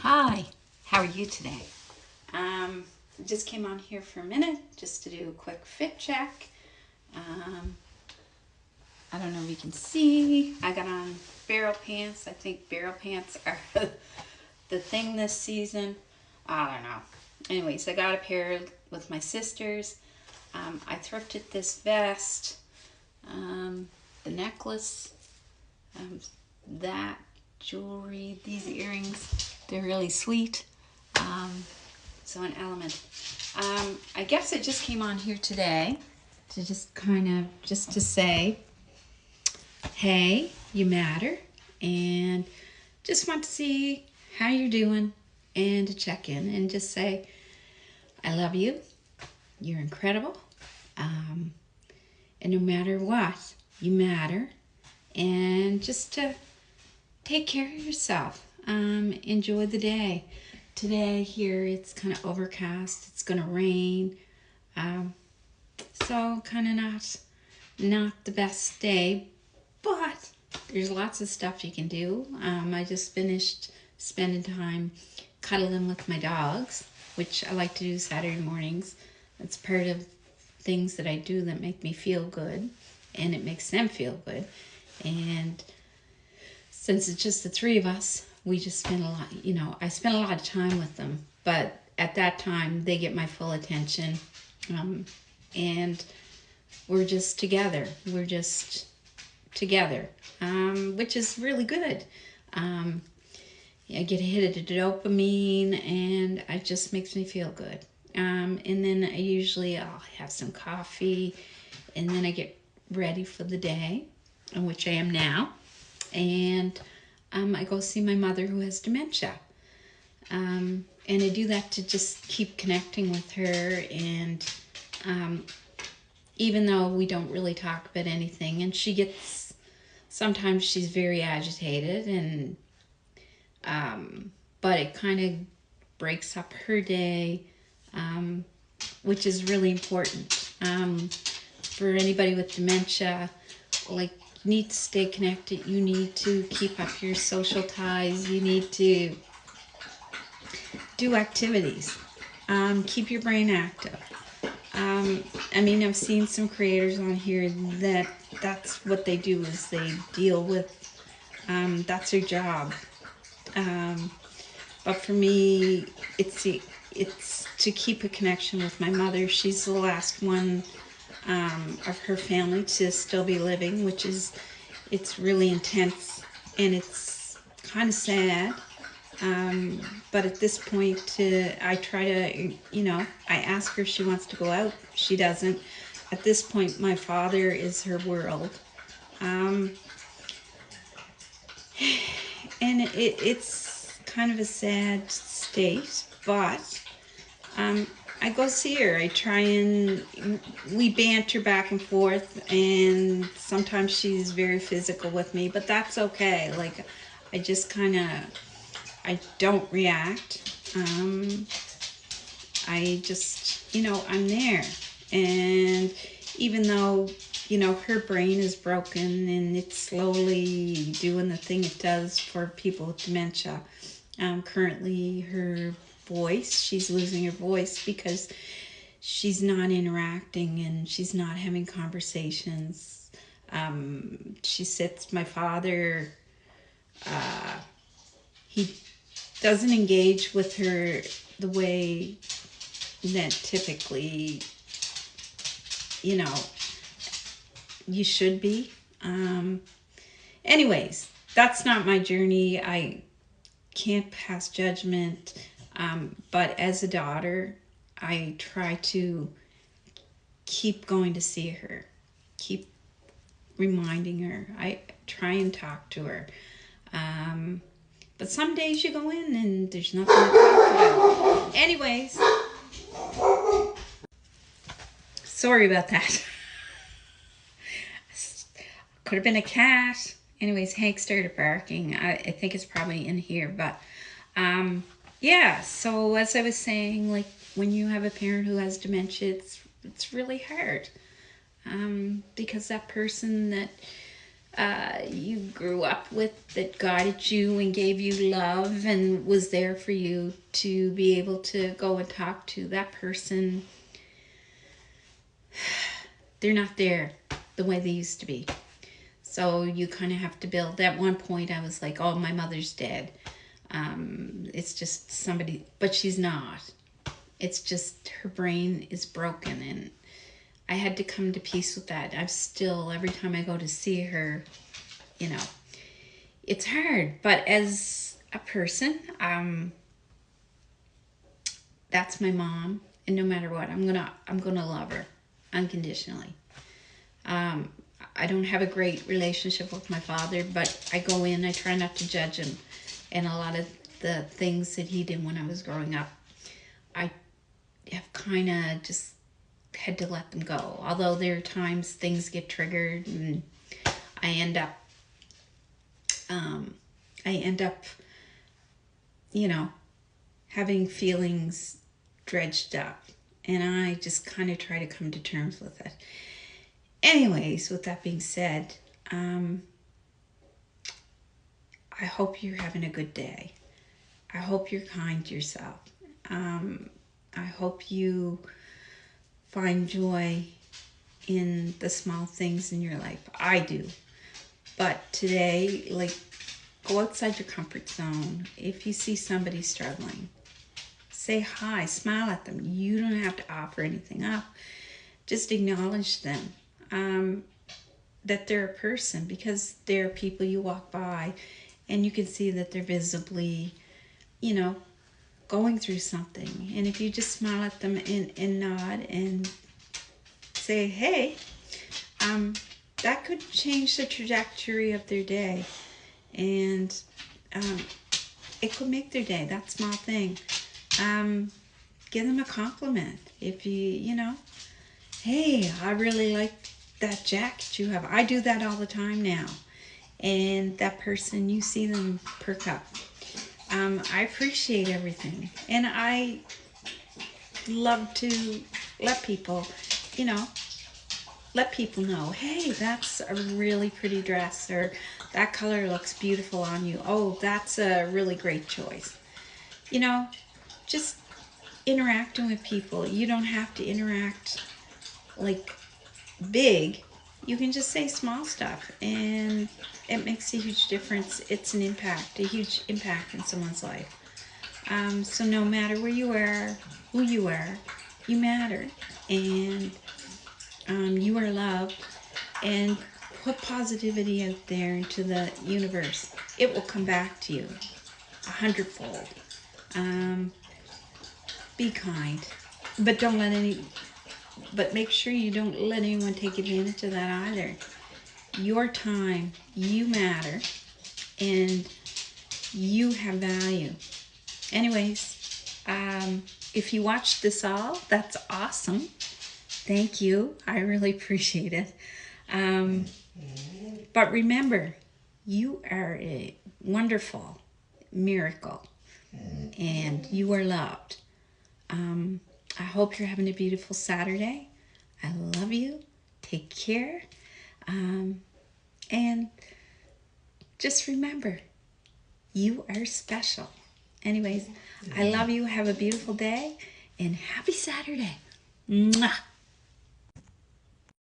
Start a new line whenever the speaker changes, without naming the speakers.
Hi, how are you today? Just came on here for a minute just to do a quick fit check. Um, I don't know if you can see. I got on barrel pants. I think barrel pants are the thing this season. I don't know. Anyways, I got a pair with my sisters. I thrifted this vest, the necklace, um, that jewelry, these earrings. They're really sweet. So an element. I guess I just came on here today to just to say, hey, you matter, and just want to see how you're doing and to check in and just say, I love you. You're incredible. And no matter what, you matter. And just to take care of yourself. Enjoy the day. Today here it's kind of overcast. It's gonna rain. So kind of not the best day, but there's lots of stuff you can do. I just finished spending time cuddling with my dogs, which I like to do Saturday mornings. It's part of things that I do that make me feel good, and it makes them feel good. And since it's just the three of us, we just spend a lot, I spend a lot of time with them, but at that time they get my full attention. And we're just together. We're just together, which is really good. I get a hit of the dopamine, and it just makes me feel good. And then I'll have some coffee, and then I get ready for the day, which I am now. And I go see my mother who has dementia. And I do that to just keep connecting with her. And even though we don't really talk about anything, and sometimes she's very agitated, and but it kind of breaks up her day, which is really important. For anybody with dementia, like, you need to stay connected. You need to keep up your social ties. You need to do activities. Keep your brain active. I've seen some creators on here that's what they do, is they deal with, that's their job. But for me, it's to keep a connection with my mother. She's the last one of her family to still be living, it's really intense, and it's kind of sad. But at this point, I try to, I ask her if she wants to go out. She doesn't. At this point, my father is her world. And it's kind of a sad state, but I go see her. I try and we banter back and forth, and sometimes she's very physical with me, but that's okay. Like, I just I don't react. I just, I'm there. And even though, her brain is broken and it's slowly doing the thing it does for people with dementia, currently she's losing her voice because she's not interacting and she's not having conversations. My father, he doesn't engage with her the way that typically, you should be. Anyways, that's not my journey. I can't pass judgment. But as a daughter, I try to keep going to see her, keep reminding her. I try and talk to her. But some days you go in and there's nothing to talk about. Anyways, sorry about that. Could have been a cat. Anyways, Hank started barking. I think it's probably in here, but yeah. So as I was saying, like, when you have a parent who has dementia, it's really hard, because that person that you grew up with, that guided you and gave you love and was there for you to be able to go and talk to that person, they're not there the way they used to be. So you kind of have to build. At one point I was like, oh, my mother's dead. It's just somebody, but she's not. It's just her brain is broken, and I had to come to peace with that. I'm still, every time I go to see her, you know, it's hard. But as a person, that's my mom, and no matter what, I'm gonna love her unconditionally. I don't have a great relationship with my father, but I go in, I try not to judge him, and a lot of the things that he did when I was growing up, I have kind of just had to let them go. Although there are times things get triggered and I end up, you know, having feelings dredged up, and I just kind of try to come to terms with it. Anyways, with that being said, I hope you're having a good day. I hope you're kind to yourself. I hope you find joy in the small things in your life. I do. But today, like, go outside your comfort zone. If you see somebody struggling, say hi, smile at them. You don't have to offer anything up. Just acknowledge them. That they're a person, because there are people you walk by and you can see that they're visibly, you know, going through something. And if you just smile at them and nod and say, hey, that could change the trajectory of their day. And it could make their day, that small thing. Give them a compliment. If you know, hey, I really like that jacket you have. I do that all the time now. And that person, you see them perk up. I appreciate everything. And I love to let people, you know, let people know, hey, that's a really pretty dress, or that color looks beautiful on you. Oh, that's a really great choice. You know, just interacting with people. You don't have to interact like big. You can just say small stuff, and it makes a huge difference. It's an impact, a huge impact in someone's life. So no matter where you are, who you are, you matter, and you are loved. And put positivity out there into the universe. It will come back to you 100-fold. Be kind, but don't let but make sure you don't let anyone take advantage of that either. Your time, you matter, and you have value. Anyways, if you watched this all, that's awesome. Thank you. I really appreciate it. But remember, you are a wonderful miracle, and you are loved. I hope you're having a beautiful Saturday. I love you. Take care. And just remember, you are special. Anyways, I love you. Have a beautiful day, and happy Saturday. Mwah.